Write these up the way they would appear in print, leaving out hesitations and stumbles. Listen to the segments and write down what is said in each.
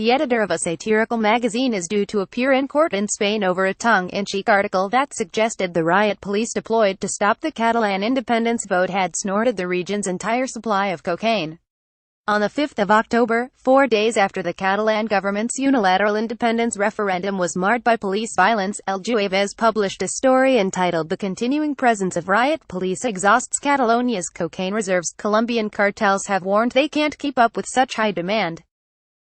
the editor of a satirical magazine, is due to appear in court in Spain over a tongue-in-cheek article that suggested the riot police deployed to stop the Catalan independence vote had snorted the region's entire supply of cocaine. On the 5th of October, 4 days after the Catalan government's unilateral independence referendum was marred by police violence, El Jueves published a story entitled "The Continuing Presence of Riot Police Exhausts Catalonia's Cocaine Reserves. Colombian cartels have warned they can't keep up with such high demand."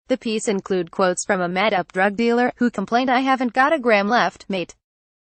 The piece include quotes from a mad-up drug dealer, who complained, "I haven't got a gram left, mate.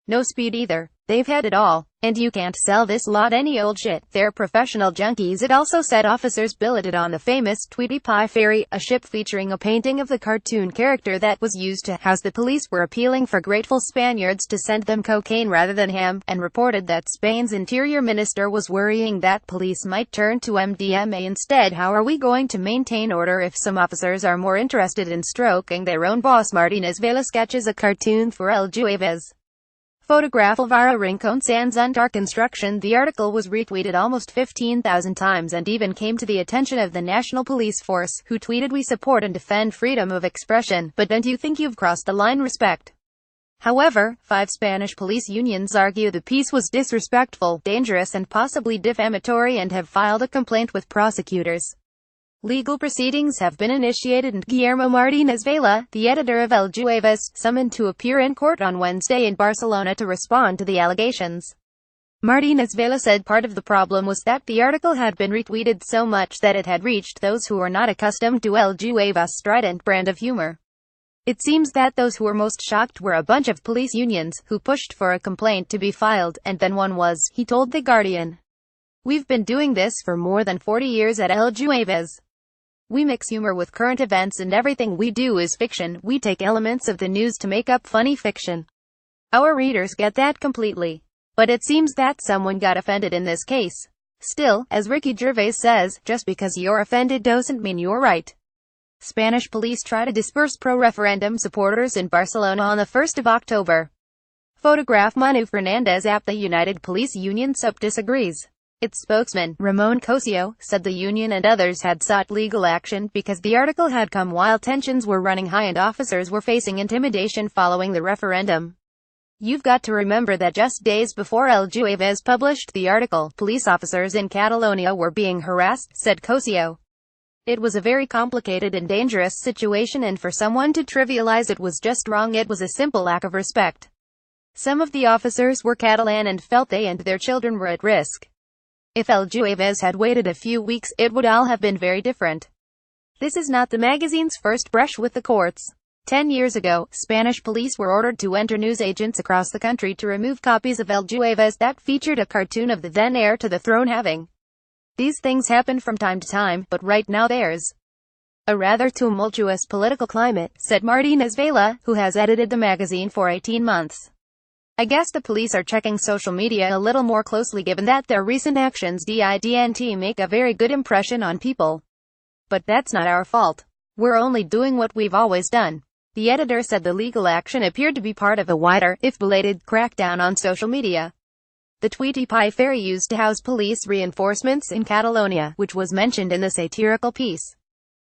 No speed either. They've had it all. And you can't sell this lot any old shit. They're professional junkies." It also said officers billeted on the famous Tweety Pie ferry, a ship featuring a painting of the cartoon character that was used to house the police, were appealing for grateful Spaniards to send them cocaine rather than ham, and reported that Spain's interior minister was worrying that police might turn to MDMA instead. "How are we going to maintain order if some officers are more interested in stroking their own boss?" Martínez Vela sketches a cartoon for El Jueves. Photograph Alvaro Rincón Sans under construction. The article was retweeted almost 15,000 times and even came to the attention of the National Police Force, who tweeted, "We support and defend freedom of expression, but don't you think you've crossed the line? Respect." However, 5 Spanish police unions argue the piece was disrespectful, dangerous and possibly defamatory, and have filed a complaint with prosecutors. Legal proceedings have been initiated, and Guillermo Martínez Vela, the editor of El Jueves, summoned to appear in court on Wednesday in Barcelona to respond to the allegations. Martínez Vela said part of the problem was that the article had been retweeted so much that it had reached those who were not accustomed to El Jueves' strident brand of humor. It seems that those who were most shocked were a bunch of police unions, who pushed for a complaint to be filed, and then one was, he told The Guardian. "We've been doing this for more than 40 years at El Jueves. We mix humor with current events, and everything we do is fiction. We take elements of the news to make up funny fiction. Our readers get that completely. But it seems that someone got offended in this case. Still, as Ricky Gervais says, just because you're offended doesn't mean you're right." Spanish police try to disperse pro-referendum supporters in Barcelona on the 1st of October. Photograph Manu Fernandez at the United Police Union SUP disagrees. Its spokesman, Ramon Cosio, said the union and others had sought legal action because the article had come while tensions were running high and officers were facing intimidation following the referendum. "You've got to remember that just days before El Jueves published the article, police officers in Catalonia were being harassed," said Cosio. "It was a very complicated and dangerous situation, and for someone to trivialize it was just wrong. It was a simple lack of respect. Some of the officers were Catalan and felt they and their children were at risk. If El Jueves had waited a few weeks, it would all have been very different." This is not the magazine's first brush with the courts. 10 years ago, Spanish police were ordered to enter newsagents across the country to remove copies of El Jueves that featured a cartoon of the then heir to the throne having. These things happen from time to time, but right now there's a rather tumultuous political climate, said Martínez Vela, who has edited the magazine for 18 months. "I guess the police are checking social media a little more closely given that their recent actions didn't make a very good impression on people. But that's not our fault. We're only doing what we've always done." The editor said the legal action appeared to be part of a wider, if belated, crackdown on social media. The Tweety Pie ferry used to house police reinforcements in Catalonia, which was mentioned in the satirical piece.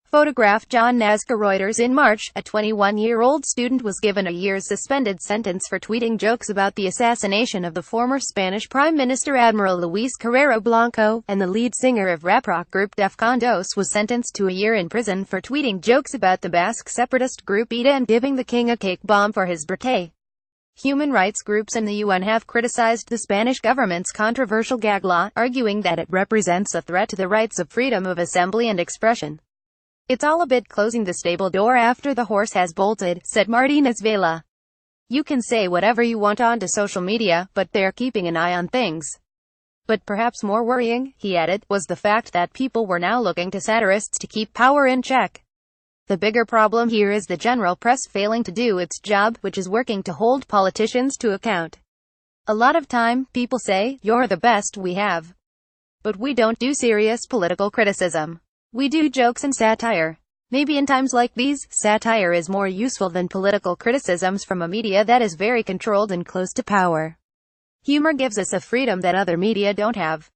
Photograph John Nazca Reuters. In March, a 21-year-old student was given a year's suspended sentence for tweeting jokes about the assassination of the former Spanish Prime Minister Admiral Luis Carrero Blanco, and the lead singer of rap rock group Defcon 2 was sentenced to a year in prison for tweeting jokes about the Basque separatist group ETA and giving the king a cake bomb for his birthday. Human rights groups and the UN have criticized the Spanish government's controversial gag law, arguing that it represents a threat to the rights of freedom of assembly and expression. "It's all a bit closing the stable door after the horse has bolted," said Martínez Vela. "You can say whatever you want onto social media, but they're keeping an eye on things." But perhaps more worrying, he added, was the fact that people were now looking to satirists to keep power in check. The bigger problem here is the general press failing to do its job, which is working to hold politicians to account. A lot of time, people say, "You're the best we have." But we don't do serious political criticism. We do jokes and satire. Maybe in times like these, satire is more useful than political criticisms from a media that is very controlled and close to power. Humor gives us a freedom that other media don't have.